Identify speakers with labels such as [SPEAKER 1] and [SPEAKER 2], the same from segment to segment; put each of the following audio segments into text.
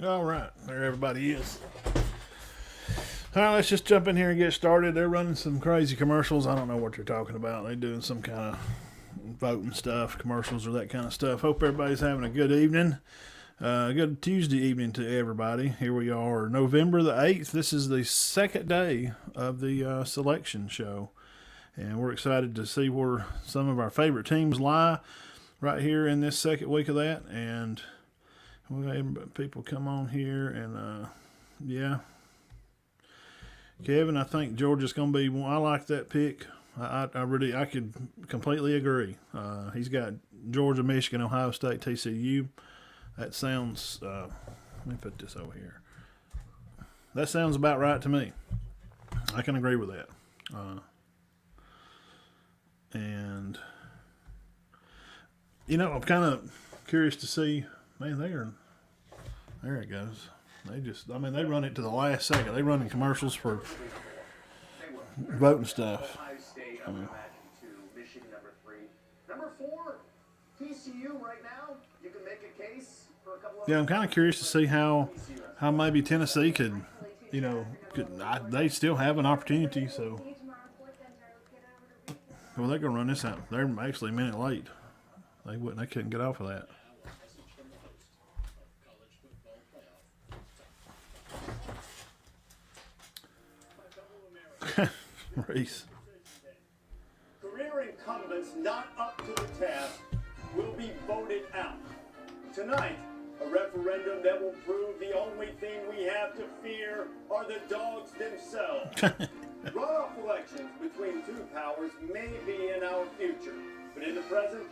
[SPEAKER 1] All right, there everybody is. All right, let's just jump in here and get started. They're running some crazy commercials. I don't know what they're talking about. They're doing some kind of voting stuff, commercials or that kind of stuff. Hope everybody's having a good evening. Good Tuesday evening to everybody. Here we are, November the 8th. This is the second day of the selection show. And we're excited to see where some of our favorite teams lie right here in this second week of that. And we had people come on here and, yeah. Kevin, I think Georgia's going to be one. I like that pick. I could completely agree. He's got Georgia, Michigan, Ohio State, TCU. That sounds, let me put this over here. That sounds about right to me. I can agree with that. And, you know, I'm kind of curious to see, man, there it goes. They run it to the last second. They running commercials for voting stuff.
[SPEAKER 2] Number 4, TCU right now. You can make a case for a couple of.
[SPEAKER 1] Yeah, I'm kind of curious to see how maybe Tennessee could, they still have an opportunity. So, well, they're gonna run this out. They're actually a minute late. They couldn't get off of that. Reese.
[SPEAKER 2] Career incumbents not up to the task will be voted out. Tonight, a referendum that will prove the only thing we have to fear are the dogs themselves. Runoff elections between two powers may be in our future, but in the present,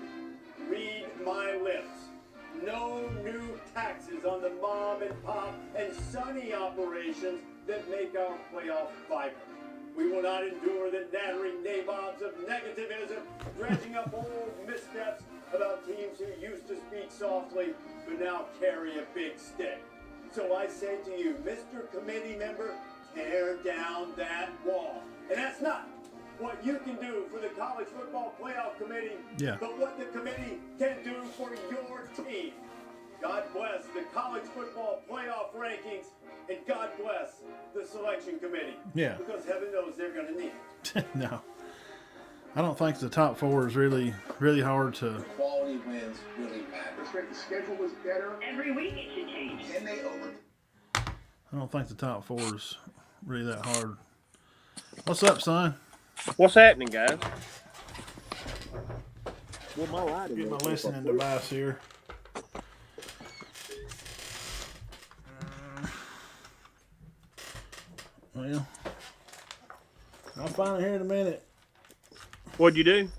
[SPEAKER 2] read my lips. No new taxes on the mom and pop and sunny operations that make our playoff vibrant. We will not endure the nattering nabobs of negativism, dredging up old missteps about teams who used to speak softly but now carry a big stick. So I say to you, Mr. Committee Member, tear down that wall. And that's not what you can do for the College Football Playoff Committee, but what the committee can do for your team. God bless the College Football Playoff rankings, and God bless the selection committee.
[SPEAKER 1] Yeah.
[SPEAKER 2] Because heaven knows they're going to need it.
[SPEAKER 1] No. I don't think the top 4 is really hard to.
[SPEAKER 3] Quality wins really matter.
[SPEAKER 2] The schedule was better.
[SPEAKER 4] Every week it should change.
[SPEAKER 3] And they over.
[SPEAKER 1] I don't think the top 4 is really that hard. What's up, son?
[SPEAKER 5] What's happening, guys? Well, my lighting.
[SPEAKER 1] Get my listening device here. Well, I'll find it here in a minute.
[SPEAKER 5] What'd you do?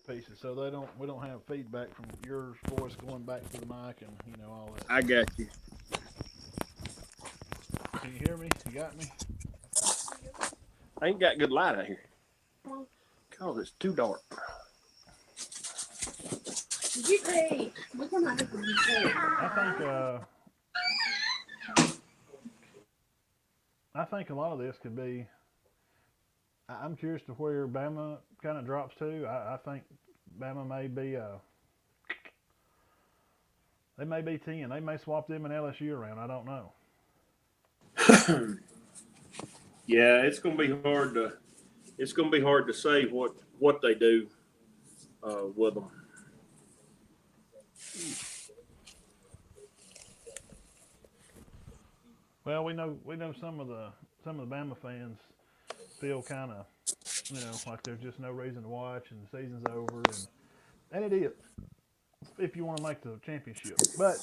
[SPEAKER 1] Pieces, so we don't have feedback from your voice going back to the mic and all that.
[SPEAKER 5] I got you.
[SPEAKER 1] Can you hear me? You got me?
[SPEAKER 5] I ain't got good light out here. Cause it's too dark.
[SPEAKER 4] Did you say what kind of did you say?
[SPEAKER 1] I think a lot of this could be. I'm curious to where Bama kind of drops to. I think Bama may be. They may be 10. They may swap them and LSU around. I don't know.
[SPEAKER 5] Yeah, it's gonna be hard to say what they do with them.
[SPEAKER 1] Well, we know some of the Bama fans feel kind of, like there's just no reason to watch and the season's over, and it is if you want to make the championship. But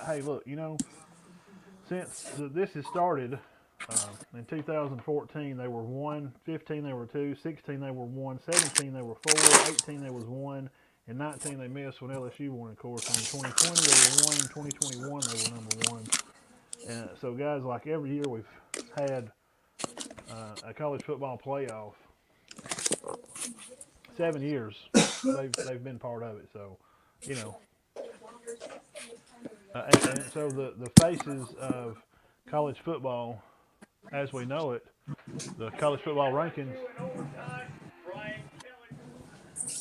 [SPEAKER 1] hey, look, since this has started in 2014, they were 1, 15 they were 2, 16 they were 1, 17 they were 4, 18 they was 1, and 19 they missed when LSU won, of course. And in 2020 they were 1, in 2021 they were number 1. And so, guys, like every year we've had a college football playoff. 7 years they've been part of it. So, and so the faces of college football, as we know it, the college football rankings,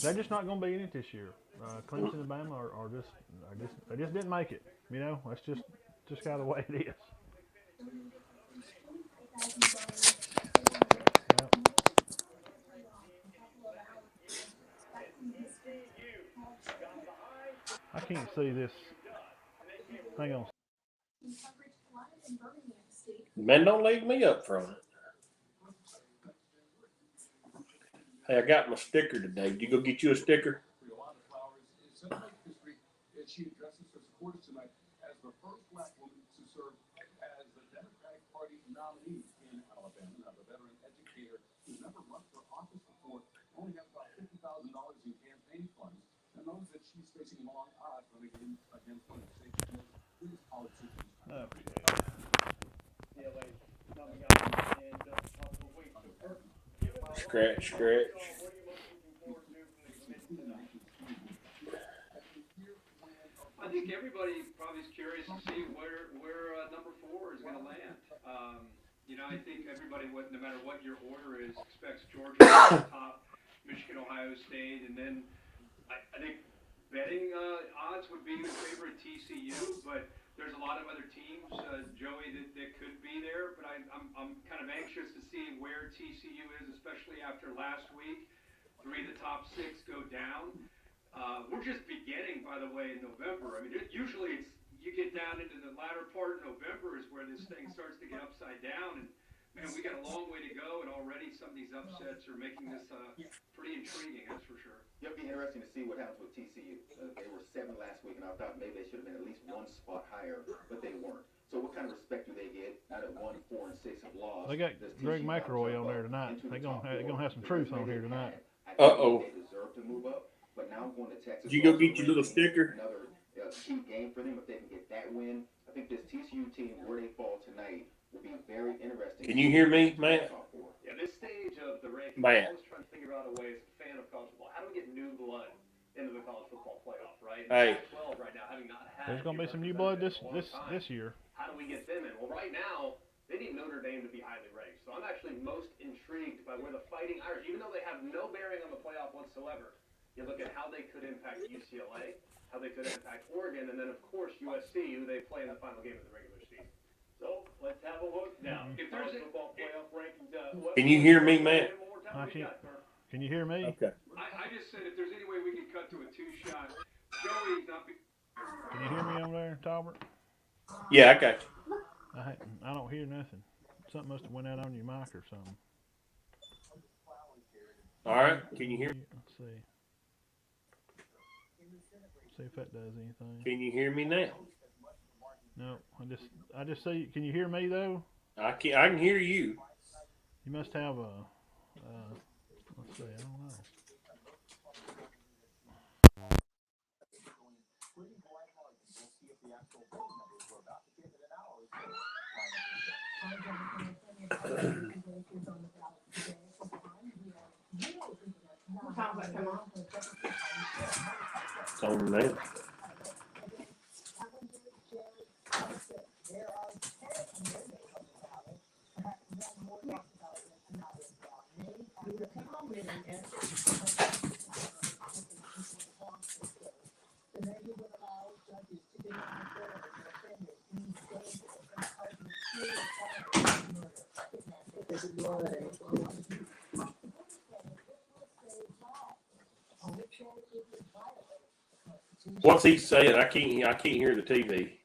[SPEAKER 1] they're just not going to be in it this year. Clemson and Bama are just they just didn't make it. You know, that's just kind of the way it is. Yep. I can't see this. Hang on.
[SPEAKER 5] Man, don't leave me up from it. Hey, I got my sticker today. Did you go get you a sticker?
[SPEAKER 6] She addresses her supporters tonight as the first black woman to serve as the Democratic Party nominee in Alabama. Now, the veteran educator who's never run for office before only has about $50,000 in campaign funds and knows that she's facing long odds running against one of the state's biggest politicians.
[SPEAKER 5] Scratch, scratch.
[SPEAKER 7] I think everybody probably is curious to see where number 4 is going to land. You know, I think everybody, no matter what your order is, expects Georgia to be top, Michigan, Ohio State, and then I think betting odds would be in favor of TCU, but there's a lot of other teams, Joey, that could be there. But I'm kind of anxious to see where TCU is, especially after last week. 3 of the top 6 go down. We're just beginning, by the way, in November. I mean, usually you get down into the latter part of November is where this thing starts to get upside down. And, man, we got a long way to go, and already some of these upsets are making this pretty intriguing, that's for sure.
[SPEAKER 3] It'll be interesting to see what happens with TCU. They were 7 last week, and I thought maybe they should have been at least 1 spot higher, but they weren't. So what kind of respect do they get now that 1, 4, and 6 have lost?
[SPEAKER 1] They got Greg McElroy on there tonight. They're gonna have some truth on here tonight.
[SPEAKER 5] Uh-oh.
[SPEAKER 3] They deserve to move up, but now I'm going to Texas.
[SPEAKER 5] Did you go get your little sticker?
[SPEAKER 3] Another key game for them if they can get that win. I think this TCU team, where they fall tonight, will be very interesting.
[SPEAKER 5] Can you hear me, Matt?
[SPEAKER 7] Yeah, this stage of the rankings,
[SPEAKER 5] Man.
[SPEAKER 7] I'm always trying to figure out a way as a fan of college football. How do we get new blood into the college football playoff, right?
[SPEAKER 5] Hey.
[SPEAKER 7] 12 right now, having not had.
[SPEAKER 1] There's gonna be some new blood this year.
[SPEAKER 7] How do we get them in? Well, right now, they need Notre Dame to be highly ranked. So I'm actually most intrigued by where the Fighting Irish, even though they have no bearing on the playoff whatsoever, you look at how they could impact UCLA, how they could impact Oregon, and then, of course, USC, who they play in the final game of the regular season.
[SPEAKER 2] So let's have a look now.
[SPEAKER 7] If there's
[SPEAKER 2] Football playoff rankings.
[SPEAKER 5] Can you hear me, Matt?
[SPEAKER 1] I can't. Can you hear me?
[SPEAKER 5] Okay.
[SPEAKER 7] I just said if there's any way we can cut to a 2-shot, Joey's not.
[SPEAKER 1] Can you hear me over there, Talbert?
[SPEAKER 5] Yeah, I got you.
[SPEAKER 1] I don't hear nothing. Something must have went out on your mic or something.
[SPEAKER 5] All right. Can you hear me?
[SPEAKER 1] Let's see. See if that does anything.
[SPEAKER 5] Can you hear me now?
[SPEAKER 1] No, I just see. Can you hear me though?
[SPEAKER 5] I can hear you.
[SPEAKER 1] You must have a. Let's see. I don't know.
[SPEAKER 5] It's on now. What's he saying? I can't hear the TV.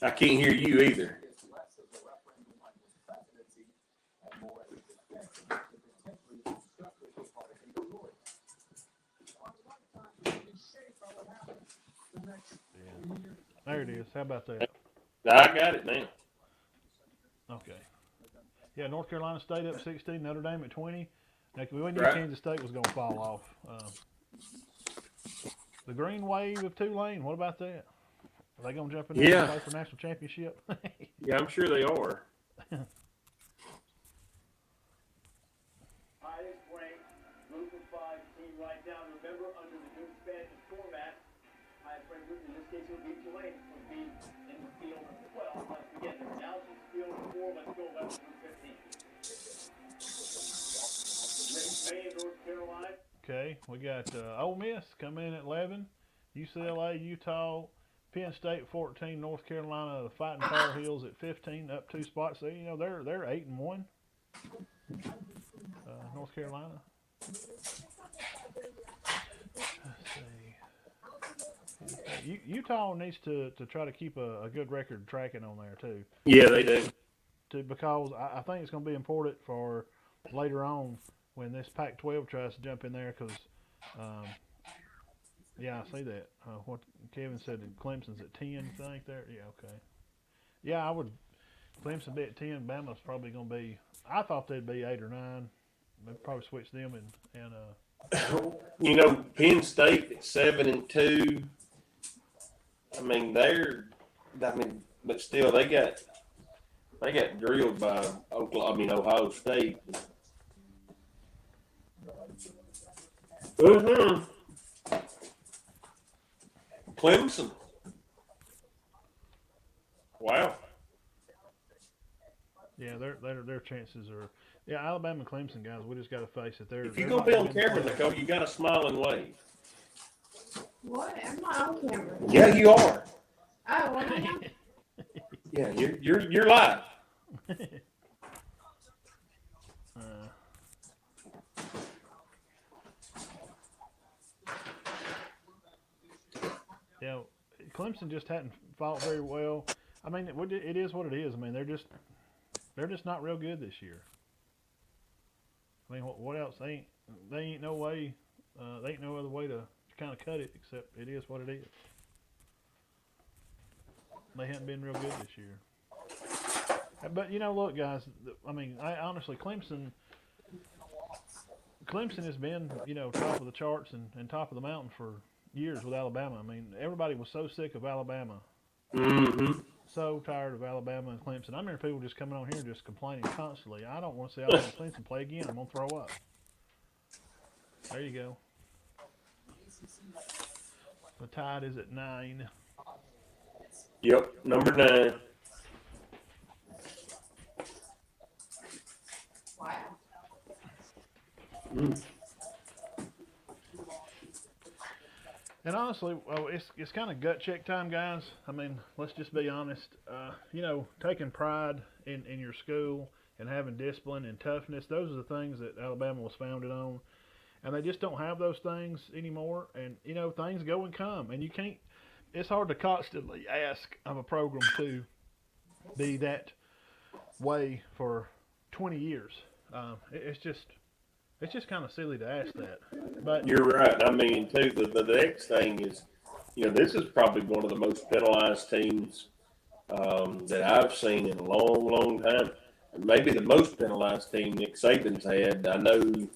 [SPEAKER 5] I can't hear you either.
[SPEAKER 1] There it is. How about that?
[SPEAKER 5] I got it now.
[SPEAKER 1] Okay. Yeah, North Carolina State up 16, Notre Dame at 20. Now, we knew
[SPEAKER 5] Right.
[SPEAKER 1] Kansas State was going to fall off. The Green Wave of Tulane, what about that? Are they going to jump in there and play for national championship?
[SPEAKER 5] Yeah, I'm sure they are.
[SPEAKER 2] Highest ranked group of 5 team right now. Remember, under the new expansion format, highest ranked group, in this case it would be Tulane, would be in the field of 12. Once again, the analysis field of 4, let's go 11 through 15. Rick May in North Carolina.
[SPEAKER 1] Okay, we got Ole Miss coming in at 11, UCLA, Utah, Penn State 14, North Carolina, the Fighting Tar Heels at 15, up 2 spots. So, you know, they're 8-1. North Carolina. Let's see. Utah needs to try to keep a good record tracking on there too.
[SPEAKER 5] Yeah, they do.
[SPEAKER 1] Because I think it's going to be important for later on when this Pac-12 tries to jump in there. Because yeah, I see that. What Kevin said, Clemson's at 10. You think there? Yeah, okay. Yeah, I would. Clemson be at 10. Bama's probably going to be. I thought they'd be 8 or 9. They'd probably switch them and
[SPEAKER 5] You know, Penn State at 7-2. I mean, but still they got drilled by Ohio State. Clemson. Wow.
[SPEAKER 1] yeah, their chances are. Yeah, Alabama and Clemson guys. We just got to face it.
[SPEAKER 5] If you're gonna be on camera, Nicole, you got to smile and wave.
[SPEAKER 4] What? I'm not on camera.
[SPEAKER 5] Yeah, you are.
[SPEAKER 4] Oh, what am I?
[SPEAKER 5] Yeah, you're live.
[SPEAKER 1] Yeah, Clemson just hadn't fought very well. I mean, it is what it is. I mean, they're just not real good this year. I mean, what else? They ain't no way. They ain't no other way to kind of cut it except it is what it is. They haven't been real good this year. But you know, look, guys. I mean, honestly, Clemson has been, you know, top of the charts and top of the mountain for years with Alabama. I mean, everybody was so sick of Alabama.
[SPEAKER 5] Mm-hmm.
[SPEAKER 1] So tired of Alabama and Clemson. I remember people just coming on here just complaining constantly. I don't want to see Alabama and Clemson play again. I'm going to throw up. There you go. The Tide is at 9.
[SPEAKER 5] Yep, number 9.
[SPEAKER 4] Wow.
[SPEAKER 1] And honestly, well, it's kind of gut check time, guys. I mean, let's just be honest. You know, taking pride in your school and having discipline and toughness, those are the things that Alabama was founded on. And they just don't have those things anymore. And, you know, things go and come. And you can't – it's hard to constantly ask of a program to be that way for 20 years. It's just kind of silly to ask that. But
[SPEAKER 5] You're right. I mean, too, the next thing is, you know, this is probably one of the most penalized teams that I've seen in a long, long time. Maybe the most penalized team Nick Saban's had. I know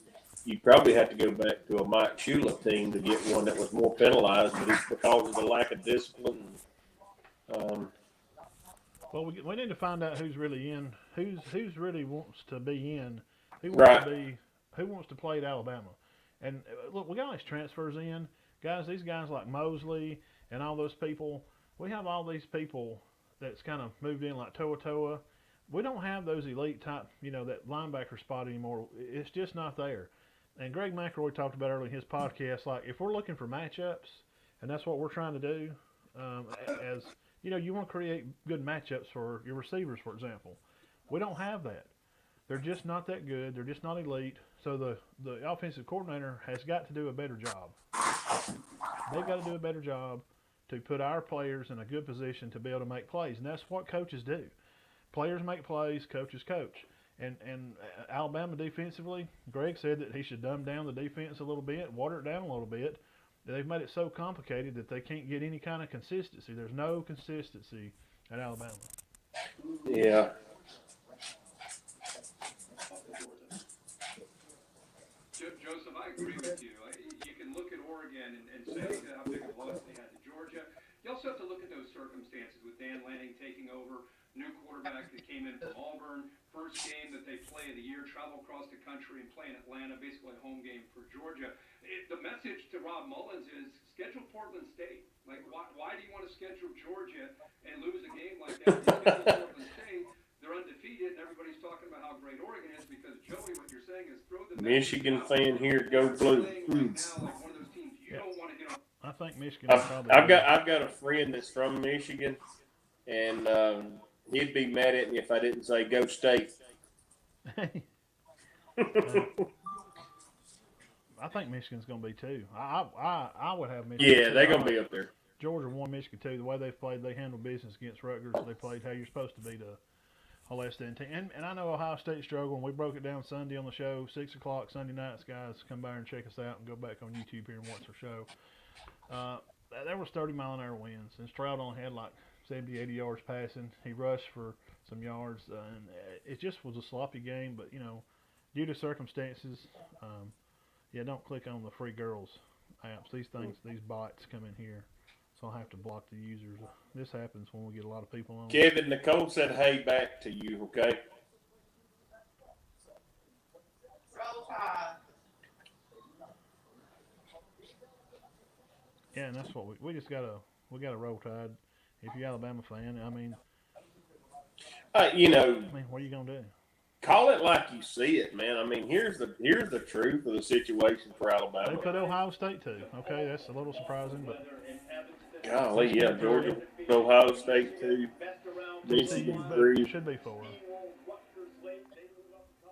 [SPEAKER 5] you probably have to go back to a Mike Shula team to get one that was more penalized, but it's because of the lack of discipline.
[SPEAKER 1] well, we need to find out who's really in, who's really wants to be in, who wants to play at Alabama. And look, we got all these transfers in, guys. These guys like Mosley and all those people. We have all these people that's kind of moved in like Toa. We don't have those elite type, you know, that linebacker spot anymore. It's just not there. And Greg McElroy talked about earlier in his podcast, like if we're looking for matchups, and that's what we're trying to do, as you know, you want to create good matchups for your receivers, for example. We don't have that. They're just not that good. They're just not elite. So the offensive coordinator has got to do a better job. They've got to do a better job to put our players in a good position to be able to make plays, and that's what coaches do. Players make plays, coaches coach. And Alabama defensively, Greg said that he should dumb down the defense a little bit, water it down a little bit. They've made it so complicated that they can't get any kind of consistency. There's no consistency at Alabama.
[SPEAKER 5] Yeah.
[SPEAKER 7] Joseph, I agree with you. You can look at Oregon and say how big of a loss they had to Georgia. You also have to look at those circumstances with Dan Lanning taking over, new quarterback that came in from Auburn, first game that they play of the year, travel across the country and play in Atlanta, basically a home game for Georgia. message to Rob Mullins is schedule Portland State. Like, why do you want to schedule Georgia and lose a game like that? You schedule Portland State, they're undefeated, and everybody's talking about how great Oregon is because, Joey, what you're saying is throw the
[SPEAKER 5] Michigan fan here, go blue.
[SPEAKER 7] Right now, like one of those teams you don't want to get on.
[SPEAKER 1] I think Michigan.
[SPEAKER 5] I've got a friend that's from Michigan, and he'd be mad at me if I didn't say go State.
[SPEAKER 1] I think Michigan's going to be too. I would have Michigan.
[SPEAKER 5] Yeah, they're gonna be up there.
[SPEAKER 1] Georgia won Michigan too. The way they played, they handled business against Rutgers. They played how you're supposed to beat a less than team. And I know Ohio State struggled. And we broke it down Sunday on the show, 6 o'clock Sunday nights. Guys, come by and check us out and go back on YouTube here and watch our show. There was 30-mile-an-hour winds, and Stroud only had like 70, 80 yards passing. He rushed for some yards, and it just was a sloppy game. But due to circumstances, don't click on the free girls apps. These bots come in here, so I'll have to block the users. This happens when we get a lot of people on.
[SPEAKER 5] Kevin, Nicole said, "Hey, back to you." Okay.
[SPEAKER 4] Roll Tide.
[SPEAKER 1] Yeah, and that's what we just gotta roll Tide. If you're Alabama fan, I mean, what are you gonna do?
[SPEAKER 5] Call it like you see it, man. I mean, here's the truth of the situation for
[SPEAKER 1] They
[SPEAKER 5] Alabama.
[SPEAKER 1] put Ohio State too. Okay, that's a little surprising, but
[SPEAKER 5] Golly, yeah, Georgia, Ohio State too, Michigan
[SPEAKER 1] TCU
[SPEAKER 5] 3.
[SPEAKER 1] should be 4.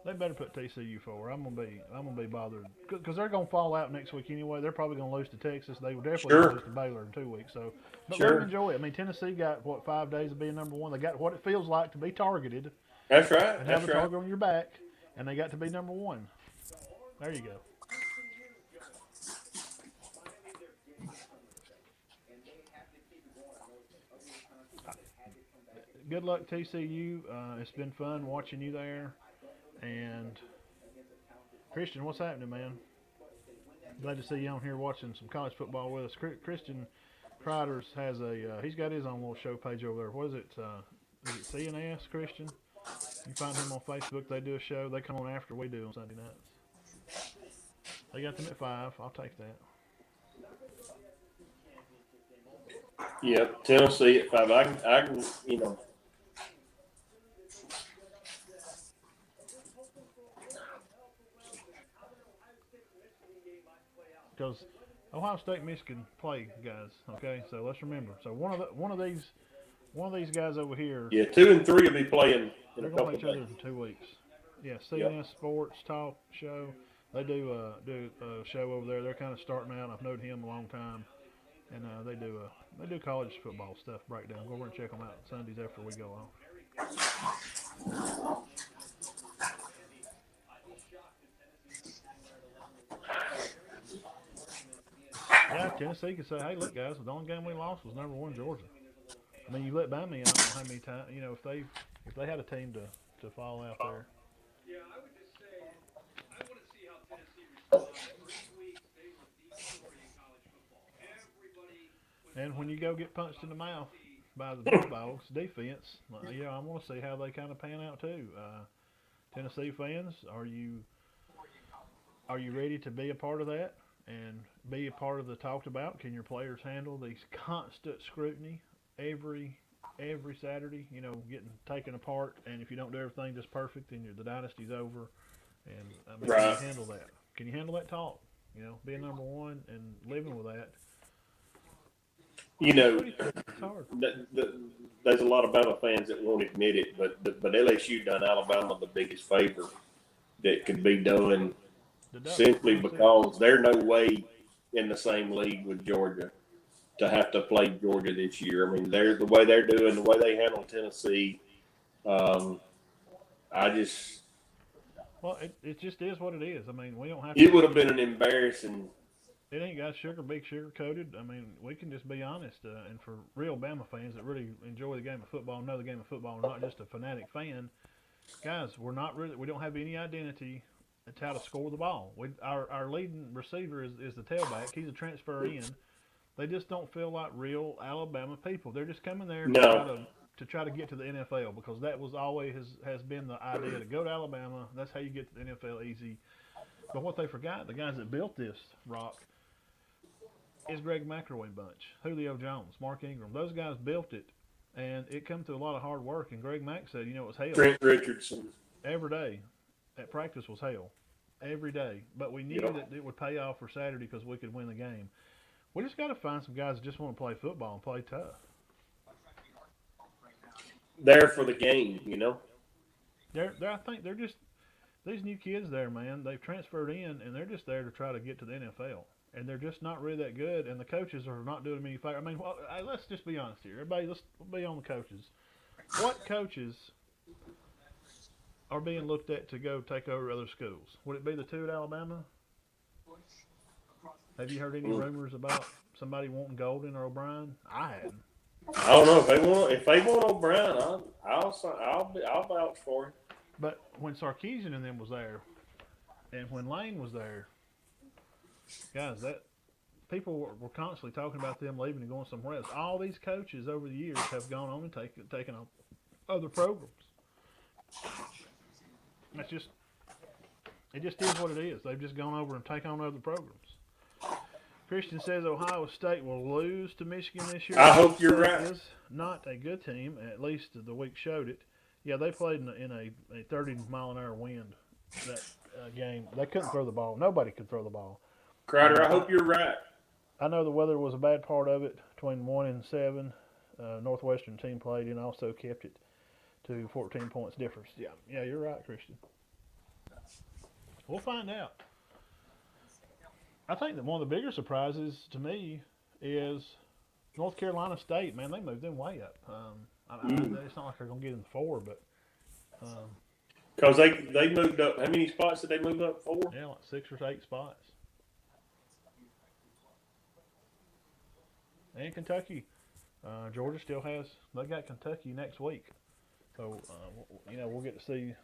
[SPEAKER 1] They better put TCU 4. I'm gonna be bothered because they're gonna fall out next week anyway. They're probably gonna lose to Texas. They will definitely
[SPEAKER 5] Sure.
[SPEAKER 1] lose to Baylor in 2 weeks. So, but
[SPEAKER 5] Sure.
[SPEAKER 1] let them enjoy it. I mean, Tennessee got 5 days of being number 1. They got what it feels like to be targeted
[SPEAKER 5] That's right.
[SPEAKER 1] and
[SPEAKER 5] That's
[SPEAKER 1] have a
[SPEAKER 5] right.
[SPEAKER 1] target on your back, and they got to be number 1. There you go. Good luck, TCU. It's been fun watching you there. And Christian, what's happening, man? Glad to see you on here watching some college football with us. Christian Kriders has he's got his own little show page over there. What is it? Is it CNS, Christian? You find him on Facebook. They do a show. They come on after we do on Sunday nights. They got them at 5. I'll take that.
[SPEAKER 5] Yeah, Tennessee at 5. I can,
[SPEAKER 1] Because Ohio State and Michigan play, guys. Okay, so let's remember. So one of these guys over here.
[SPEAKER 5] Yeah, 2 and 3 will be playing in
[SPEAKER 1] They're
[SPEAKER 5] a
[SPEAKER 1] going
[SPEAKER 5] couple
[SPEAKER 1] to
[SPEAKER 5] of
[SPEAKER 1] play each other
[SPEAKER 5] days.
[SPEAKER 1] in 2 weeks. Yeah, CNS Sports Talk Show. They do a show over there. They're kind of starting out. I've known him a long time, and they do college football stuff breakdown. Go over and check them out Sundays after we go off. Yeah, Tennessee could say, "Hey, look, guys, the only game we lost was number 1 Georgia." I mean, you let by me. I don't know how many times. If they had a team to fall out there.
[SPEAKER 7] Yeah, I would just say I want to see how Tennessee responds. 3 weeks they were the story in college football. Everybody.
[SPEAKER 1] And when you go get punched in the mouth by the Bulldogs defense, I want to see how they kind of pan out too. Tennessee fans, are you ready to be a part of that and be a part of the talked about? Can your players handle these constant scrutiny every Saturday? Getting taken apart, and if you don't do everything just perfect, then the dynasty's over. And
[SPEAKER 5] Right.
[SPEAKER 1] Can you handle that? Can you handle that talk? Being number 1 and living with that. It's hard.
[SPEAKER 5] There's a lot of Alabama fans that won't admit it, but LSU done Alabama the biggest favor that could be done simply because they're no way in the same league with Georgia to have to play Georgia this year. I mean, the way they're doing, the way they handle Tennessee.
[SPEAKER 1] Well, it just is what it is. I mean, we don't have.
[SPEAKER 5] It would have been an embarrassing.
[SPEAKER 1] It ain't got big sugar coated. I mean, we can just be honest. And for real Bama fans that really enjoy the game of football, know the game of football, not just a fanatic fan, guys, we don't have any identity. It's how to score the ball. Our leading receiver is the tailback. He's a transfer in. They just don't feel like real Alabama people. They're just coming there to try to get to the NFL because that was always has been the idea to go to Alabama. That's how you get to the NFL easy. But what they forgot, the guys that built this rock, is Greg McElroy bunch, Julio Jones, Mark Ingram. Those guys built it, and it come through a lot of hard work. And Greg Mack said, it was hell
[SPEAKER 5] Trent Richardson.
[SPEAKER 1] every day. At practice was hell every day, but we knew
[SPEAKER 5] Yep.
[SPEAKER 1] that it would pay off for Saturday because we could win the game. We just got to find some guys that just want to play football and play tough.
[SPEAKER 5] There for the game,
[SPEAKER 1] I think they're just these new kids there, man. They've transferred in, and they're just there to try to get to the NFL. And they're just not really that good, and the coaches are not doing them any favor. I mean, hey, let's just be honest here. Everybody, let's be on the coaches. What coaches are being looked at to go take over other schools? Would it be the two at Alabama? Have you heard any rumors about somebody wanting Golden or O'Brien? I hadn't.
[SPEAKER 5] I don't know if they want O'Brien, I'll vouch for him.
[SPEAKER 1] But when Sarkisian and them was there, and when Lane was there, guys, that people were constantly talking about them leaving and going somewhere else. All these coaches over the years have gone on and taken on other programs. It just is what it is. They've just gone over and taken on other programs. Christian says Ohio State will lose to Michigan this year.
[SPEAKER 5] I hope you're
[SPEAKER 1] State
[SPEAKER 5] right.
[SPEAKER 1] Is not a good team. At least the week showed it. Yeah, they played in a 30-mile-an-hour wind that game. They couldn't throw the ball. Nobody could throw the ball.
[SPEAKER 5] Crowder, I hope you're right.
[SPEAKER 1] I know the weather was a bad part of it. Between 1 and 7, Northwestern team played and also kept it to 14 points difference. Yeah, you're right, Christian. We'll find out. I think that one of the bigger surprises to me is North Carolina State. Man, they moved them way up. It's not like they're going to get in the 4, but
[SPEAKER 5] Because they moved up. How many spots did they move up for?
[SPEAKER 1] yeah, like 6 or 8 spots. And Kentucky, Georgia still has. They got Kentucky next week, so we'll get to see.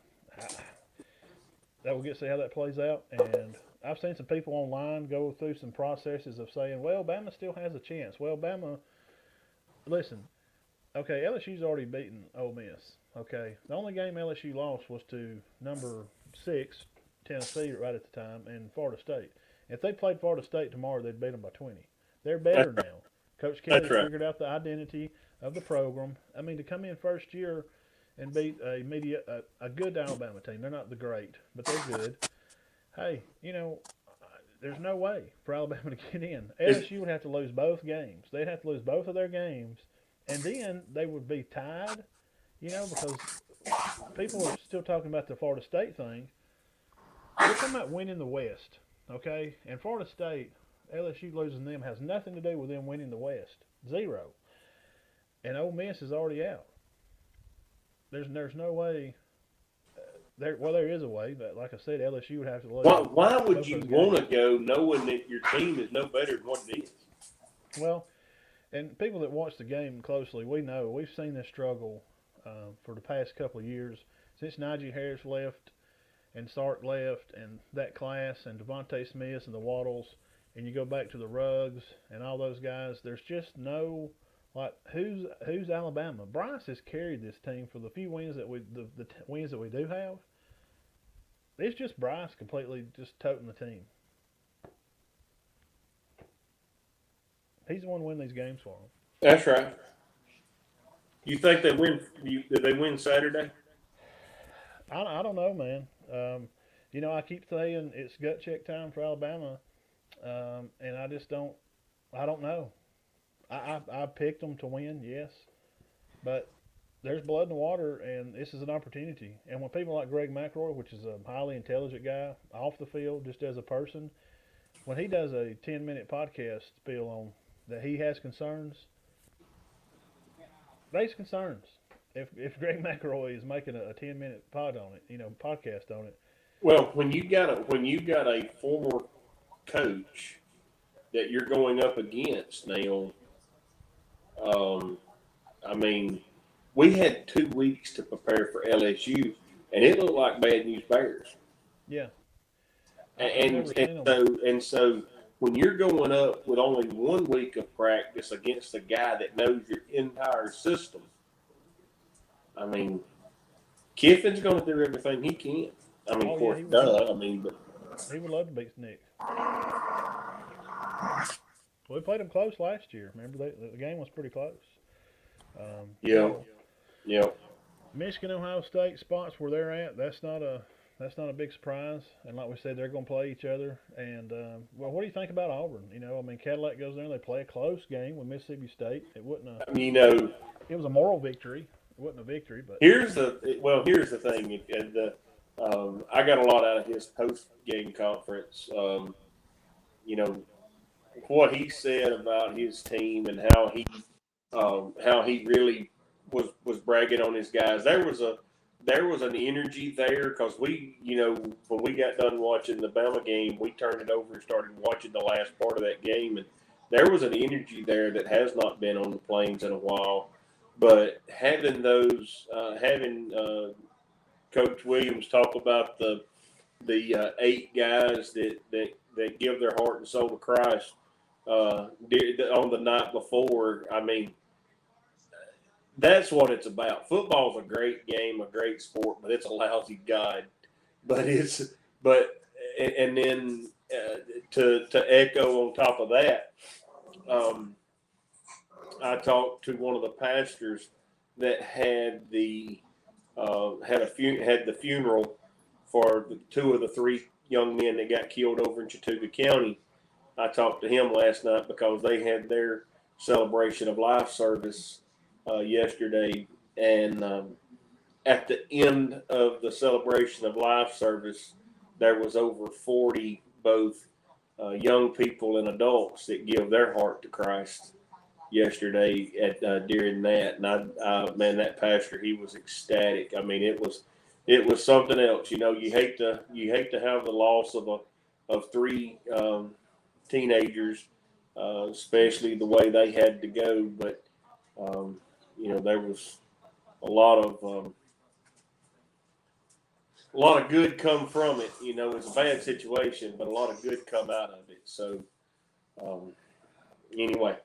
[SPEAKER 1] We'll get to see how that plays out. And I've seen some people online go through some processes of saying, well, Bama still has a chance. Well, Bama, listen, okay, LSU's already beaten Ole Miss. Okay, the only game LSU lost was to number 6 Tennessee right at the time and Florida State. If they played Florida State tomorrow, they'd beat them by 20. They're better now. Coach Kelly figured out the identity of the program. I mean, to come in first year and beat a good Alabama team. They're not the great, but they're good. Hey, there's no way for Alabama to get in. LSU would have to lose both games. They'd have to lose both of their games, and then they would be tied, because people are still talking about the Florida State thing. We're talking about winning the West, okay? And Florida State, LSU losing them has nothing to do with them winning the West. 0. And Ole Miss is already out. There's no way. There is a way, but like I said, LSU would have to lose.
[SPEAKER 5] Why would you want to go knowing that your team is no better than what it is?
[SPEAKER 1] Well, and people that watch the game closely, we've seen this struggle for the past couple of years since Najee Harris left and Sark left and that class and Devontae Smith and the Waddles, and you go back to the Ruggs and all those guys. There's just no. Like who's Alabama? Bryce has carried this team for the few wins that the wins that we do have. It's just Bryce completely just toting the team. He's the one winning these games for them.
[SPEAKER 5] That's right. You think they win? Did they win Saturday?
[SPEAKER 1] I don't know, man. I keep saying it's gut check time for Alabama, and I just don't. I don't know. I picked them to win, yes, but there's blood in the water, and this is an opportunity. And when people like Greg McElroy, which is a highly intelligent guy off the field, just as a person, when he does a 10-minute podcast spiel on that he has concerns, raise concerns. If Greg McElroy is making a 10-minute podcast on it.
[SPEAKER 5] Well, when you got a former coach that you're going up against now. We had 2 weeks to prepare for LSU, and it looked like bad news bears.
[SPEAKER 1] Yeah.
[SPEAKER 5] And so when you're going up with only 1 week of practice against a guy that knows your entire system, Kiffin's going to do everything he can. But
[SPEAKER 1] he would love to beat Nick. We played them close last year. Remember, the game was pretty close.
[SPEAKER 5] Yeah. Yeah.
[SPEAKER 1] Michigan, Ohio State spots where they're at. That's not a big surprise. And like we said, they're going to play each other. And well, what do you think about Auburn? You know, I mean, Cadillac goes there and they play a close game with Mississippi State. It wasn't a.
[SPEAKER 5] You know,
[SPEAKER 1] It was a moral victory. It wasn't a victory, but
[SPEAKER 5] here's the thing. I got a lot out of his post game conference. You know what he said about his team and how he really was bragging on his guys. There was an energy there because we, you know, when we got done watching the Bama game, we turned it over and started watching the last part of that game, and there was an energy there that has not been on the Plains in a while. But having Coach Williams talk about the 8 guys that give their heart and soul to Christ on the night before, I mean, that's what it's about. Football's a great game, a great sport, but it's a lousy guide. And then to echo on top of that, I talked to one of the pastors that had the funeral for the 2 of the 3 young men that got killed over in Chattooga County. I talked to him last night because they had their celebration of life service yesterday, and at the end of the celebration of life service, there was over 40 both young people and adults that give their heart to Christ yesterday during that. And man, that pastor, he was ecstatic. I mean, it was something else. You know, you hate to have the loss of 3 teenagers, especially the way they had to go. But you know, there was a lot of good come from it. You know, it's a bad situation, but a lot of good come out of it. So anyway,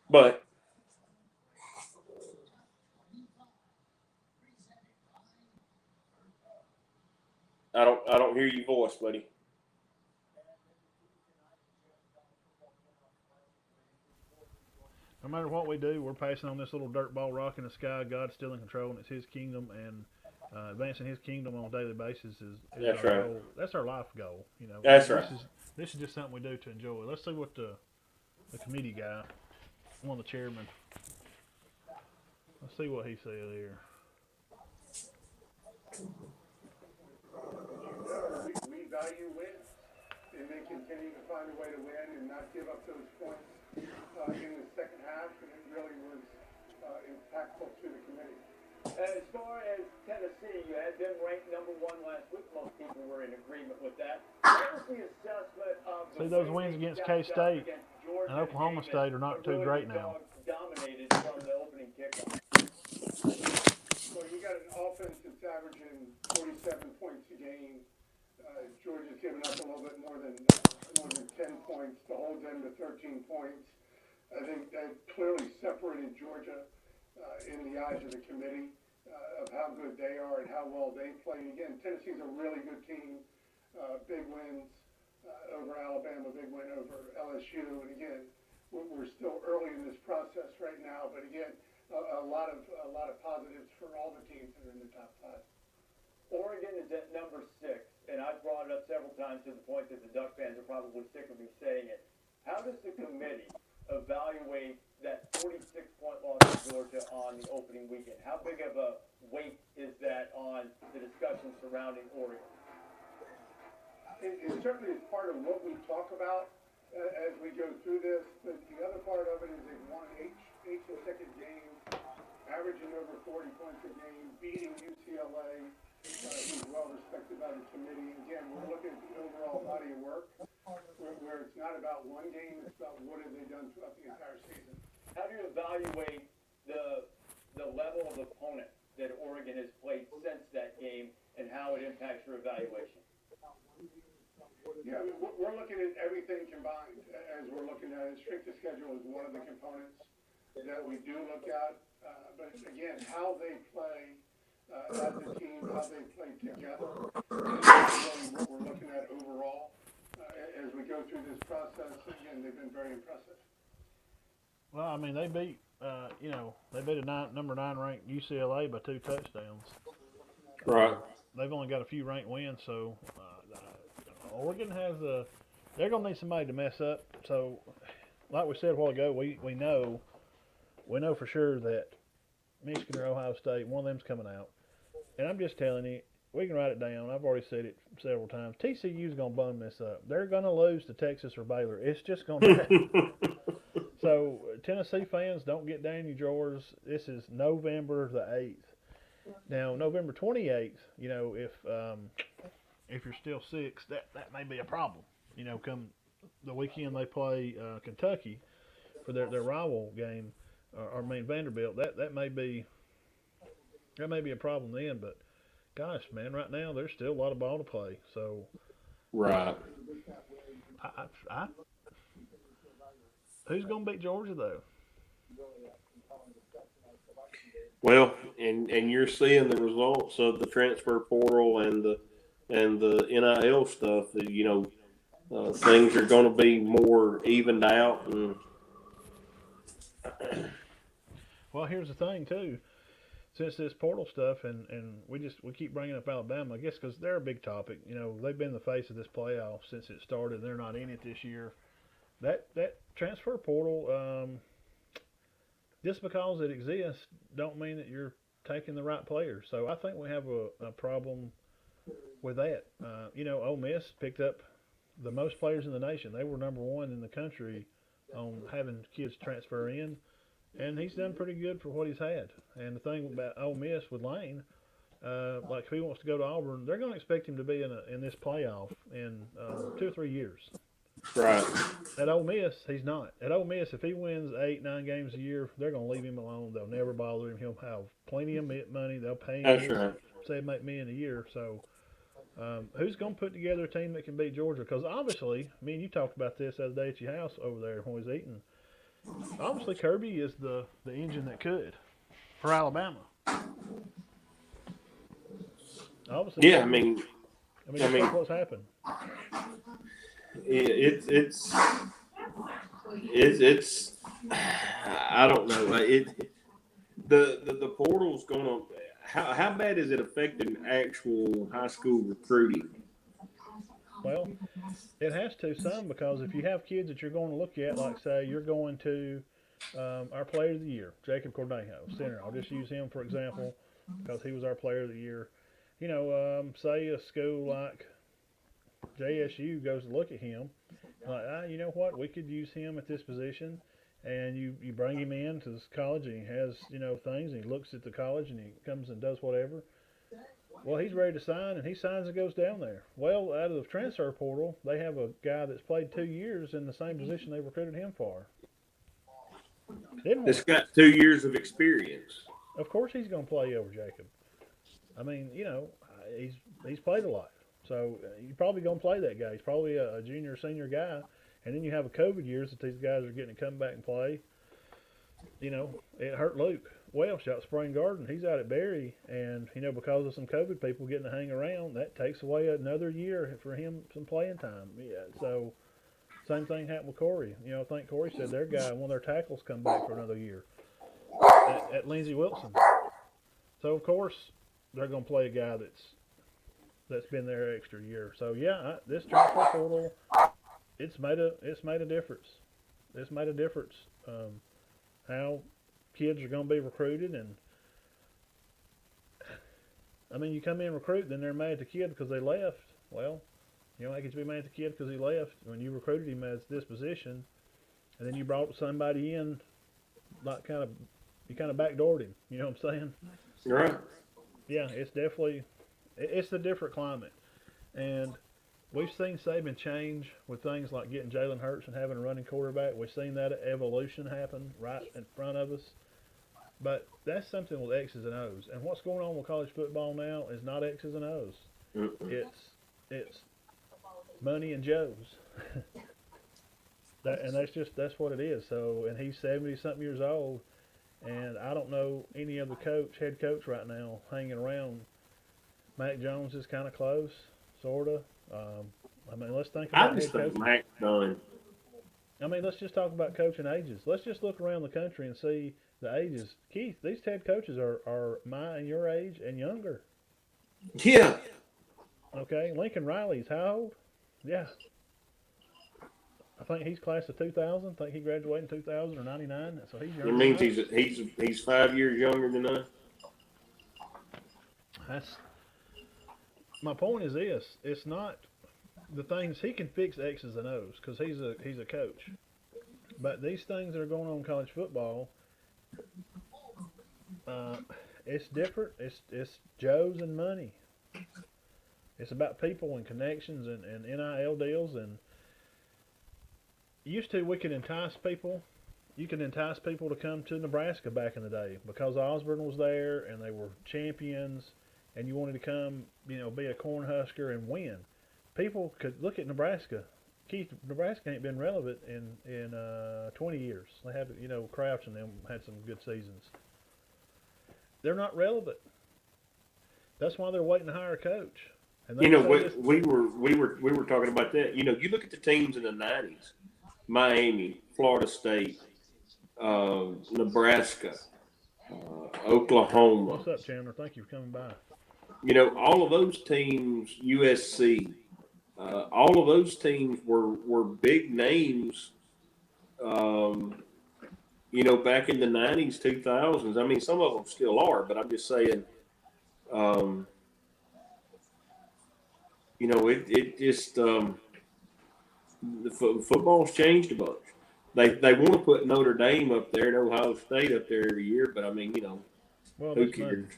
[SPEAKER 5] but I don't hear your voice, buddy.
[SPEAKER 1] no matter what we do, we're passing on this little dirt ball rock in the sky. God's still in control, and it's His kingdom, and advancing His kingdom on a daily basis is
[SPEAKER 5] That's
[SPEAKER 1] our
[SPEAKER 5] right.
[SPEAKER 1] goal. That's our life goal. You know,
[SPEAKER 5] That's right.
[SPEAKER 1] This is just something we do to enjoy. Let's see what the committee guy, one of the chairmen, let's see what he said here.
[SPEAKER 8] We value wins, and they continue to find a way to win and not give up those points in the second half, and it really was impactful to the committee.
[SPEAKER 2] As far as Tennessee, you had them ranked number 1 last week. Most people were in agreement with that. What was the assessment of the
[SPEAKER 1] See, those wins against K-State and Oklahoma State are not too great now.
[SPEAKER 2] Dominated from the opening kickoff.
[SPEAKER 8] Well, you got an offense that's averaging 47 points a game. Georgia's given up a little bit more than 10 points to hold them to 13 points. I think that clearly separated Georgia in the eyes of the committee of how good they are and how well they play. Again, Tennessee's a really good team. Big wins over Alabama, big win over LSU. And again, we're still early in this process right now. But again, a lot of positives for all the teams that are in the top 5.
[SPEAKER 2] Oregon is at number 6, and I've brought it up several times to the point that the Duck fans are probably sick of me saying it. How does the committee evaluate that 46-point loss to Georgia on the opening weekend? How big of a weight is that on the discussion surrounding Oregon?
[SPEAKER 8] It certainly is part of what we talk about as we go through this, but the other part of it is they've won 8 consecutive games, averaging over 40 points a game, beating UCLA, who's well respected by the committee. Again, we're looking at the overall body of work, where it's not about one game, it's about what have they done throughout the entire season.
[SPEAKER 2] How do you evaluate the level of opponent that Oregon has played since that game and how it impacts your evaluation?
[SPEAKER 8] Yeah, I mean, we're looking at everything combined as we're looking at it. Strength of schedule is one of the components that we do look at. But again, how they play as a team, how they play together is really what we're looking at overall. As we go through this process, again, they've been very impressive.
[SPEAKER 1] Well, I mean, they beat they beat a number 9 ranked UCLA by 2 touchdowns.
[SPEAKER 5] Right.
[SPEAKER 1] They've only got a few ranked wins, so Oregon has a. They're gonna need somebody to mess up. So, like we said a while ago, we know for sure that Michigan or Ohio State, one of them's coming out. And I'm just telling you, we can write it down. I've already said it several times. TCU's gonna bum this up. They're gonna lose to Texas or Baylor. It's just gonna happen. So Tennessee fans, don't get down your drawers. This is November the 8th. Now November 28th, if you're still 6, that may be a problem. Come the weekend they play Kentucky for their rival game, or Vanderbilt. That may be a problem then. But gosh, man, right now there's still a lot of ball to play. So
[SPEAKER 5] Right.
[SPEAKER 1] I who's gonna beat Georgia though?
[SPEAKER 5] Well, and you're seeing the results of the transfer portal and the NIL stuff. Things are going to be more evened out. And
[SPEAKER 1] Well, here's the thing too. Since this portal stuff, and we keep bringing up Alabama, I guess because they're a big topic. They've been the face of this playoff since it started. They're not in it this year. That transfer portal, just because it exists, don't mean that you're taking the right players. So I think we have a problem with that. Ole Miss picked up the most players in the nation. They were number 1 in the country on having kids transfer in, and he's done pretty good for what he's had. And the thing about Ole Miss with Lane, like if he wants to go to Auburn, they're going to expect him to be in this playoff in 2 or 3 years.
[SPEAKER 5] right.
[SPEAKER 1] At Ole Miss, he's not. At Ole Miss, if he wins 8, 9 games a year, they're going to leave him alone. They'll never bother him. He'll have plenty of money. They'll pay him.
[SPEAKER 5] That's right.
[SPEAKER 1] Say $8 million a year. So, who's going to put together a team that can beat Georgia? Because obviously, me and you talked about this the other day at your house over there when we was eating. Obviously, Kirby is the engine that could for Alabama. Obviously,
[SPEAKER 5] Yeah,
[SPEAKER 1] that's what's happened.
[SPEAKER 5] it's I don't know. The portal's going to. How bad is it affecting actual high school recruiting?
[SPEAKER 1] Well, it has to some, because if you have kids that you're going to look at, like say you're going to our player of the year, Jacob Cornejo, center. I'll just use him for example because he was our player of the year. Say a school like JSU goes to look at him, like, you know what, we could use him at this position, and you bring him in to this college, and he has things, and he looks at the college, and he comes and does whatever. Well, he's ready to sign, and he signs and goes down there. Well, out of the transfer portal, they have a guy that's played 2 years in the same position they recruited him for.
[SPEAKER 5] It's got 2 years of experience.
[SPEAKER 1] Of course he's going to play over Jacob. I mean, he's played a lot. So you're probably going to play that guy. He's probably a junior, senior guy. And then you have a COVID years that these guys are getting to come back and play. It hurt Luke Welsh out at Spring Garden. He's out at Berry. And, because of some COVID people getting to hang around, that takes away another year for him some playing time. Yeah. So same thing happened with Corey. I think Corey said their guy, one of their tackles, come back for another year at Lindsey Wilson. So, of course, they're going to play a guy that's been there an extra year. So yeah, this transfer portal, it's made a difference. It's made a difference. How kids are going to be recruited, and I mean, you come in and recruit, then they're mad at the kid because they left. Well, you don't get to be mad at the kid because he left when you recruited him as this position, and then you brought somebody in, like you kind of backdoored him. You know what I'm saying?
[SPEAKER 5] Right.
[SPEAKER 1] Yeah, it's a different climate. And we've seen Saban change with things like getting Jalen Hurts and having a running quarterback. We've seen that evolution happen right in front of us. But that's something with X's and O's. And what's going on with college football now is not X's and O's. It's money and Joes. That's what it is. So, and he's 70-something years old. And I don't know any other head coach right now hanging around. Mac Jones is kind of close, sort of. I mean, let's think about
[SPEAKER 5] I just think Mac's done.
[SPEAKER 1] I mean, let's just talk about coaching ages. Let's just look around the country and see the ages. Keith, these head coaches are my and your age and younger.
[SPEAKER 5] Yeah.
[SPEAKER 1] Okay, Lincoln Riley's how old? Yeah, I think he's class of 2000. I think he graduated in 2000 or 99. So he's
[SPEAKER 5] That
[SPEAKER 1] younger than
[SPEAKER 5] means
[SPEAKER 1] us.
[SPEAKER 5] he's 5 years younger than us.
[SPEAKER 1] That's my point. Is this? It's not the things he can fix X's and O's because he's a coach. But these things that are going on in college football, uh, it's different. It's Joe's and money. It's about people and connections and NIL deals. And used to we could entice people. You could entice people to come to Nebraska back in the day because Osborne was there and they were champions, and you wanted to come, be a Cornhusker and win. People could look at Nebraska. Keith, Nebraska ain't been relevant in 20 years. They had, Crouch and them had some good seasons. They're not relevant. That's why they're waiting to hire a coach. And
[SPEAKER 5] We were talking about that. You look at the teams in the '90s: Miami, Florida State, Nebraska, Oklahoma.
[SPEAKER 1] What's up, Chandler? Thank you for coming by.
[SPEAKER 5] All of those teams, USC, all of those teams were big names. Back in the '90s, 2000s. I mean, some of them still are, but I'm just saying. It just the football's changed a bunch. They want to put Notre Dame up there and Ohio State up there every year, but I mean,
[SPEAKER 1] Well,
[SPEAKER 5] who
[SPEAKER 1] that's money.
[SPEAKER 5] cares?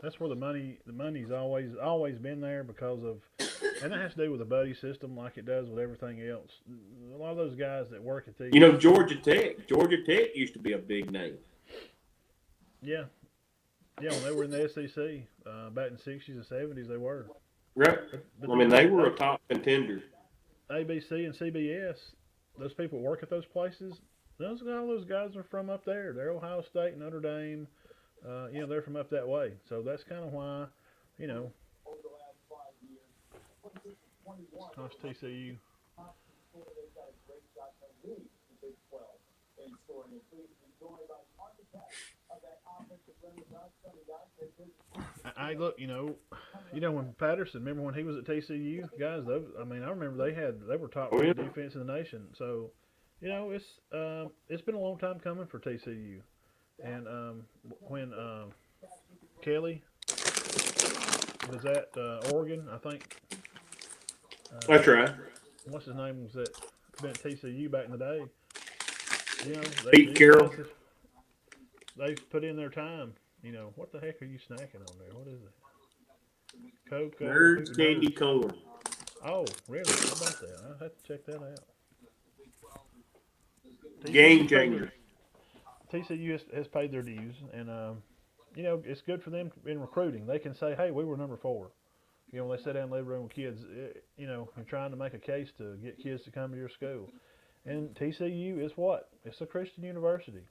[SPEAKER 1] That's where the money's always been there because of, and that has to do with the buddy system, like it does with everything else. A lot of those guys that work at these,
[SPEAKER 5] Georgia Tech used to be a big name.
[SPEAKER 1] yeah, when they were in the SEC back in the '60s and '70s, they were.
[SPEAKER 5] Right.
[SPEAKER 1] But
[SPEAKER 5] I mean, they were a top contender.
[SPEAKER 1] ABC and CBS, those people that work at those places, all those guys are from up there. They're Ohio State, Notre Dame. They're from up that way. So that's kind of why, Nice TCU. I look, when Patterson, remember when he was at TCU, guys, I remember they were top defense in the nation. So, it's been a long time coming for TCU. And when Kelly was at Oregon, I think.
[SPEAKER 5] That's right.
[SPEAKER 1] What's his name was at been at TCU back in the day.
[SPEAKER 5] Pete Carroll.
[SPEAKER 1] They've put in their time. What the heck are you snacking on there? What is it? Coke.
[SPEAKER 5] Nerds candy corn.
[SPEAKER 1] Oh, really? How about that? I'll have to check that out.
[SPEAKER 5] Game changer.
[SPEAKER 1] TCU has paid their dues, and it's good for them in recruiting. They can say, "Hey, we were number 4." When they sit down in the living room with kids, and trying to make a case to get kids to come to your school. And TCU is what? It's a Christian university.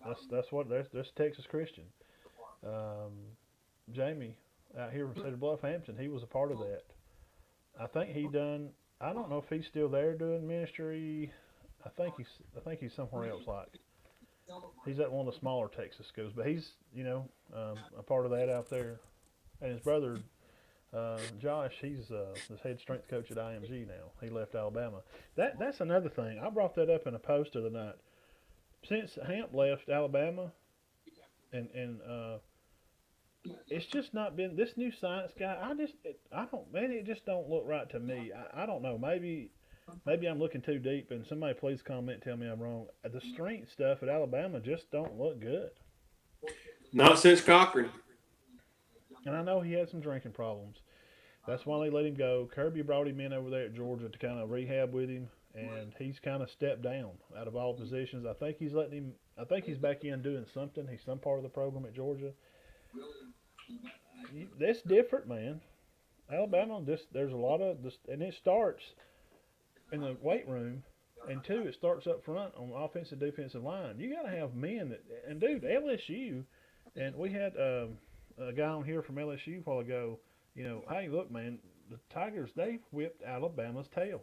[SPEAKER 1] That's Texas Christian. Jamie out here from Cedar Bluff, Hampton, he was a part of that. I think I don't know if he's still there doing ministry. I think he's somewhere else. Like he's at one of the smaller Texas schools, but he's a part of that out there. And his brother Josh, he's the head strength coach at IMG now. He left Alabama. That's another thing. I brought that up in a post the other night. Since Hamp left Alabama, and it's just not been this new science guy. It just don't look right to me. I don't know. Maybe I'm looking too deep, and somebody please comment and tell me I'm wrong. The strength stuff at Alabama just don't look good.
[SPEAKER 5] Not since Cochran.
[SPEAKER 1] And I know he had some drinking problems. That's why they let him go. Kirby brought him in over there at Georgia to kind of rehab with him, and he's kind of stepped down out of all positions. I think he's back in doing something. He's some part of the program at Georgia. That's different, man. Alabama, there's a lot of this, and it starts in the weight room, and 2, it starts up front on the offensive defensive line. You got to have men and dude, LSU, and we had a guy on here from LSU a while ago. Hey, look, man, the Tigers, they whipped Alabama's tail.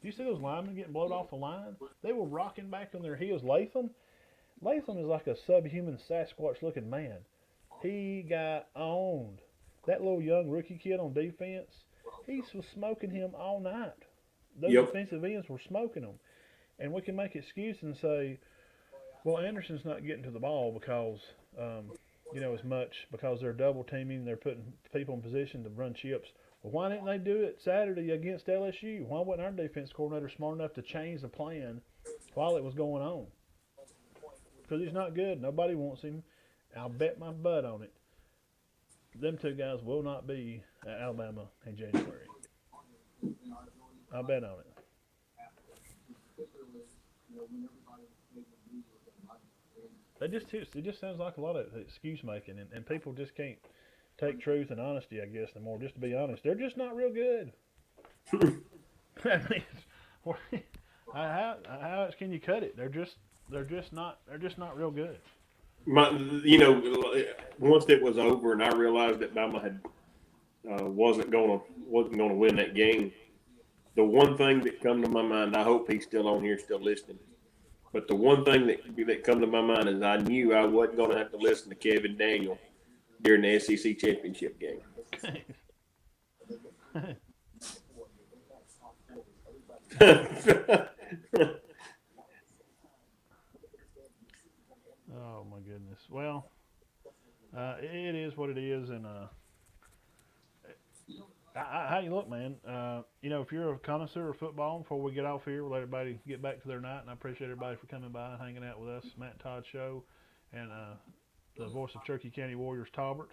[SPEAKER 1] Do you see those linemen getting blown off the line? They were rocking back on their heels. Latham is like a subhuman Sasquatch-looking man. He got owned. That little young rookie kid on defense, he was smoking him all night. Those
[SPEAKER 5] Yep.
[SPEAKER 1] defensive ends were smoking them. And we can make excuses and say, well, Anderson's not getting to the ball because, as much because they're double teaming, they're putting people in position to run chips. Well, why didn't they do it Saturday against LSU? Why wasn't our defense coordinator smart enough to change the plan while it was going on? Because he's not good. Nobody wants him. I'll bet my butt on it. Them two guys will not be at Alabama in January. I'll bet on it. It just sounds like a lot of excuse making, and people just can't take truth and honesty, I guess, anymore. Just to be honest, they're just not real good. I mean, how else can you cut it? They're just not real good.
[SPEAKER 5] Once it was over and I realized that Bama had wasn't gonna win that game, the one thing that come to my mind, I hope he's still on here, still listening. But the one thing that come to my mind is I knew I wasn't gonna have to listen to Kevin Daniel during the SEC championship game.
[SPEAKER 1] Oh my goodness. Well, it is what it is, and hey, look, man. If you're a connoisseur of football, before we get off here, we'll let everybody get back to their night, and I appreciate everybody for coming by and hanging out with us, Matt and Todd Show, and the voice of Cherokee County Warriors, Talbert,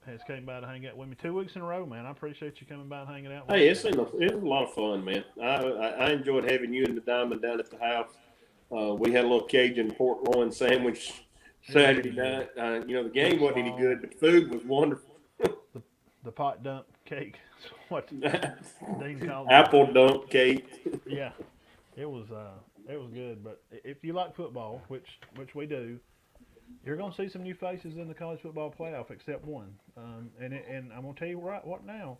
[SPEAKER 1] has came by to hang out with me 2 weeks in a row, man. I appreciate you coming by and hanging out with
[SPEAKER 5] Hey,
[SPEAKER 1] us.
[SPEAKER 5] it was a lot of fun, man. I enjoyed having you and the Diamond down at the house. We had a little Cajun pork loin sandwich Saturday night. The game wasn't any good, but the food was wonderful.
[SPEAKER 1] The pot dump cake, what Dean called it.
[SPEAKER 5] Apple dump cake.
[SPEAKER 1] Yeah, it was good. But if you like football, which we do, you're going to see some new faces in the college football playoff, except one. And I'm going to tell you what now.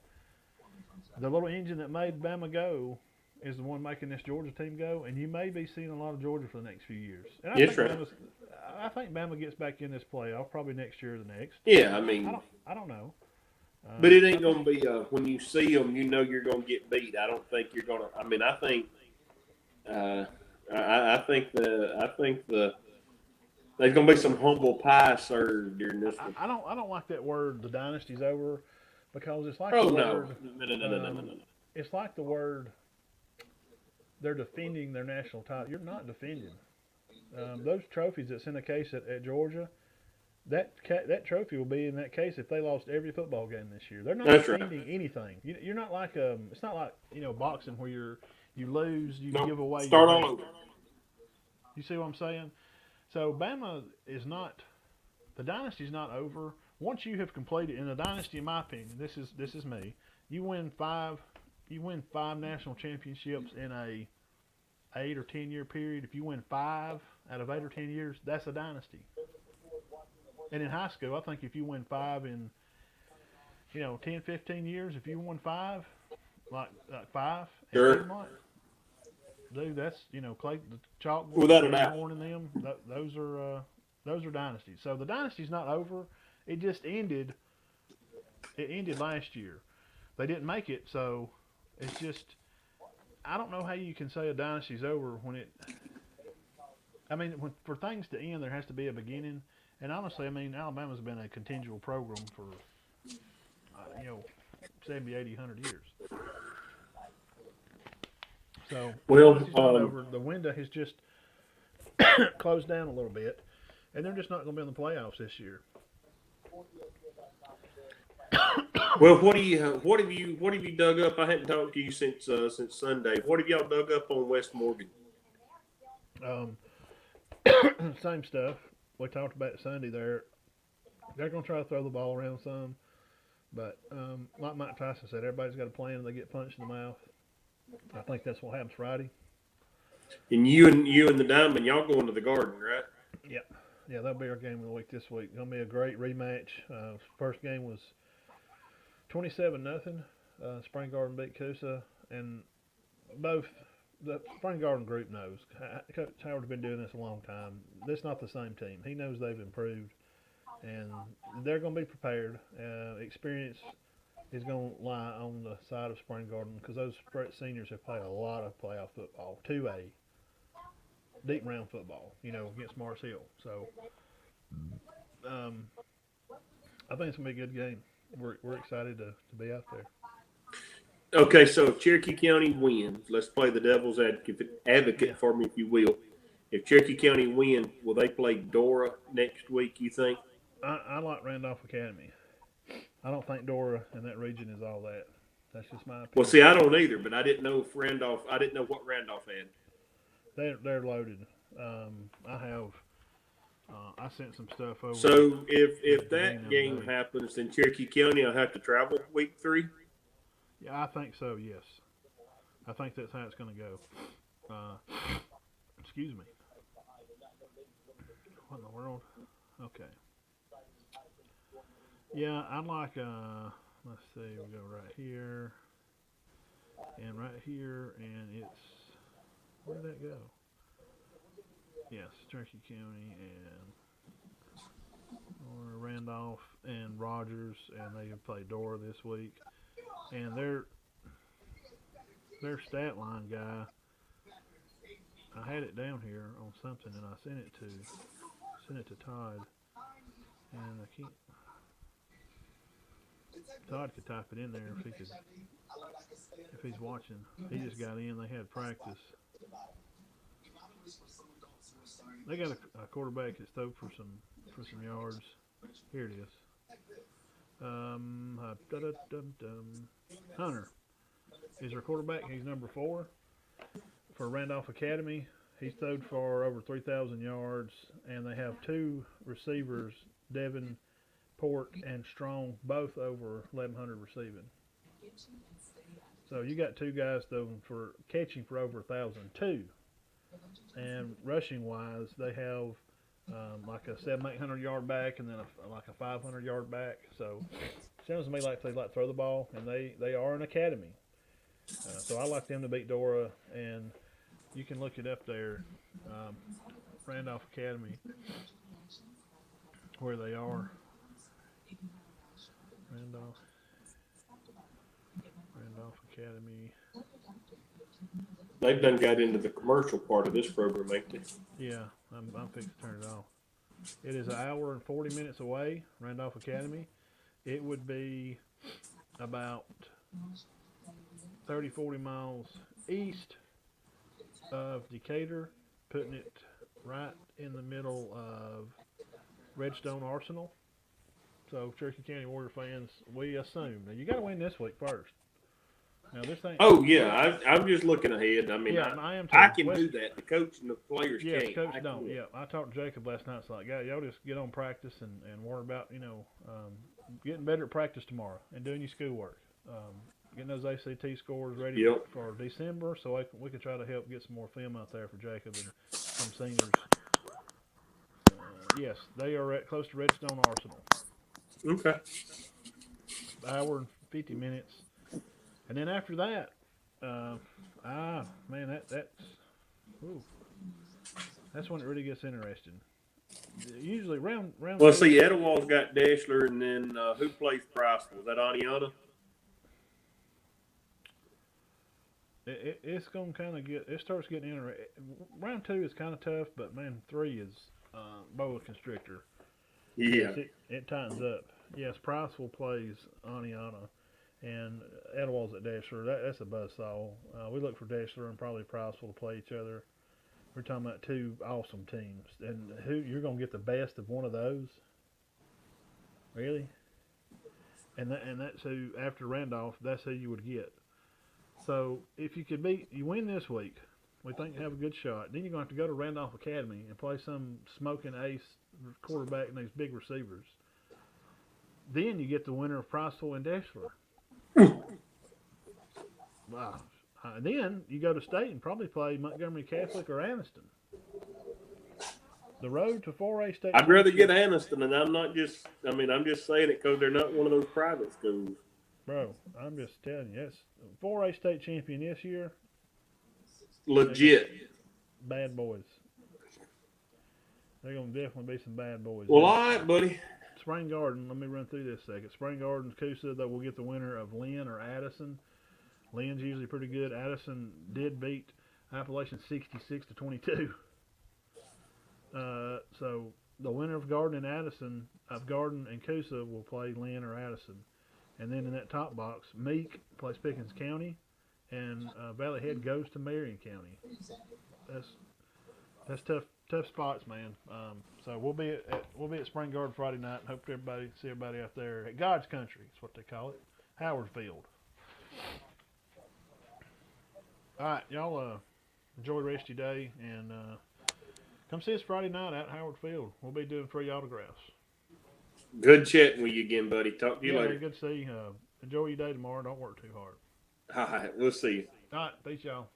[SPEAKER 1] The little engine that made Bama go is the one making this Georgia team go, and you may be seeing a lot of Georgia for the next few years. And I think Bama gets back in this playoff probably next year or the next.
[SPEAKER 5] Yeah, I mean,
[SPEAKER 1] I don't know.
[SPEAKER 5] But it ain't going to be when you see them, you're going to get beat. I don't think you're going to. I mean, I think there's going to be some humble pie served during this one.
[SPEAKER 1] I don't like that word. The dynasty's over, because it's like
[SPEAKER 5] No.
[SPEAKER 1] It's like the word. They're defending their national title. You're not defending those trophies that's in the case at Georgia. That trophy will be in that case if they lost every football game this year. They're not defending anything. You're not like it's not like boxing where you lose, you give away.
[SPEAKER 5] Start all over.
[SPEAKER 1] You see what I'm saying? So Bama is not. The dynasty's not over. Once you have completed in a dynasty, in my opinion, this is me. You win five national championships in a 8 or 10 year period. If you win 5 out of 8 or 10 years, that's a dynasty. And in high school, I think if you win 5 in, 10, 15 years, if you won 5, like 5,
[SPEAKER 5] sure.
[SPEAKER 1] Dude, that's Clay, the Chalkboard,
[SPEAKER 5] without a doubt,
[SPEAKER 1] and them. Those are dynasties. So the dynasty's not over. It just ended. It ended last year. They didn't make it, so it's just. I don't know how you can say a dynasty's over when it. I mean, for things to end, there has to be a beginning. And honestly, I mean, Alabama's been a continual program for, 70, 80, 100 years. So, over. The window has just closed down a little bit, and they're just not going to be in the playoffs this year.
[SPEAKER 5] Well, what have you dug up? I hadn't talked to you since Sunday. What have y'all dug up on West Morgan?
[SPEAKER 1] Same stuff we talked about Sunday. They're going to try to throw the ball around some, but like Mike Tyson said, everybody's got a plan and they get punched in the mouth. I think that's what happens Friday. And
[SPEAKER 5] you and the Diamond, y'all going to the Garden, right?
[SPEAKER 1] Yep. Yeah, that'll be our game of the week this week. It's going to be a great rematch. First game was 27-0. Spring Garden beat Coosa, and both the Spring Garden group knows. Coach Howard's been doing this a long time. This is not the same team. He knows they've improved, and they're going to be prepared. Experience is going to lie on the side of Spring Garden because those seniors have played a lot of playoff football, 2A, deep round football, against Mars Hill. So I think it's going to be a good game. We're excited to be out there.
[SPEAKER 5] Okay, so if Cherokee County wins, let's play the devil's advocate for me, if you will. If Cherokee County wins, will they play Dora next week, you think?
[SPEAKER 1] I like Randolph Academy. I don't think Dora in that region is all that. That's just my opinion.
[SPEAKER 5] Well, see, I don't either, but I didn't know what Randolph had.
[SPEAKER 1] They're loaded. I sent some stuff over.
[SPEAKER 5] So if that game happens, then Cherokee County will have to travel week 3?
[SPEAKER 1] Yeah, I think so, yes. I think that's how it's going to go. Excuse me. What in the world? Okay. Yeah, I'd like, let's see, we'll go right here. And right here, and it's, where did that go? Yes, Cherokee County and Randolph and Rogers, and they play Dora this week. And their stat line guy, I had it down here on something, and I sent it to Todd, and I can't. Todd could type it in there if he's watching. He just got in. They had practice. They got a quarterback that's thrown for some yards. Here it is. Hunter is their quarterback. He's number 4 for Randolph Academy. He's thrown for over 3,000 yards, and they have 2 receivers, Devin Port and Strong, both over 1,100 receiving. So you got 2 guys throwing for catching for over 1,002, and rushing wise, they have like a 700-800 yard back, and then like a 500 yard back. So it sounds to me like they like to throw the ball, and they are an academy. So I like them to beat Dora, and you can look it up there, Randolph Academy, where they are. Randolph Academy.
[SPEAKER 5] They've done got into the commercial part of this program, ain't they?
[SPEAKER 1] Yeah, I'm fixing to turn it off. It is an hour and 40 minutes away, Randolph Academy. It would be about 30, 40 miles east of Decatur, putting it right in the middle of Redstone Arsenal. So, Cherokee County Warrior fans, we assume. Now, you got to win this week first. Now, this thing.
[SPEAKER 5] Oh, yeah. I'm just looking ahead. I mean,
[SPEAKER 1] yeah, I am too.
[SPEAKER 5] I can do that. The coach and the players
[SPEAKER 1] yeah,
[SPEAKER 5] can't.
[SPEAKER 1] Coach don't. Yeah, I talked to Jacob last night. It's like, y'all just get on practice and worry about, getting better at practice tomorrow and doing your schoolwork. Getting those ACT scores ready for December, so we can try to help get some more film out there for Jacob and some seniors. Yes, they are close to Redstone Arsenal.
[SPEAKER 5] Okay.
[SPEAKER 1] Hour and 50 minutes. And then after that, that's when it really gets interesting. Usually round.
[SPEAKER 5] Well, see, Etowald's got Dashler, and then who plays Priceville? Is that Aniana?
[SPEAKER 1] It's going to kind of it starts getting interesting. Round 2 is kind of tough, but man, 3 is boa constrictor.
[SPEAKER 5] Yeah.
[SPEAKER 1] Yes, it tightens up. Yes, Priceville plays Aniana, and Etowald's at Dashler. That's a buzzsaw. We look for Dashler and probably Priceville to play each other. We're talking about 2 awesome teams, and who you're going to get the best of one of those? Really? And that's who after Randolph. That's who you would get. So if you win this week, we think you have a good shot. Then you're going to have to go to Randolph Academy and play some smoking ace quarterback and these big receivers. Then you get the winner of Priceville and Dashler. Wow. Then you go to state and probably play Montgomery Catholic or Anniston. The road to 4A state.
[SPEAKER 5] I'd rather get Anniston, and I'm just saying it because they're not one of those private schools.
[SPEAKER 1] Bro, I'm just telling you, 4A state champion this year,
[SPEAKER 5] legit.
[SPEAKER 1] Bad boys. They're going to definitely be some bad boys.
[SPEAKER 5] Well, all right, buddy.
[SPEAKER 1] Spring Garden, let me run through this a second. Spring Garden's Coosa, that will get the winner of Lynn or Addison. Lynn's usually pretty good. Addison did beat Appalachian 66-22. So the winner of Garden and Addison, of Garden and Coosa, will play Lynn or Addison. And then in that top box, Meek plays Pickens County, and Valley Head goes to Marion County. That's tough spots, man. So we'll be at Spring Garden Friday night. Hope see everybody out there at God's Country. That's what they call it, Howard Field. All right, y'all enjoy the rest of your day, and come see us Friday night out at Howard Field. We'll be doing free autographs.
[SPEAKER 5] Good chatting with you again, buddy. Talk to you later.
[SPEAKER 1] Good to see you. Enjoy your day tomorrow. Don't work too hard.
[SPEAKER 5] All right, we'll see you.
[SPEAKER 1] All right, peace, y'all.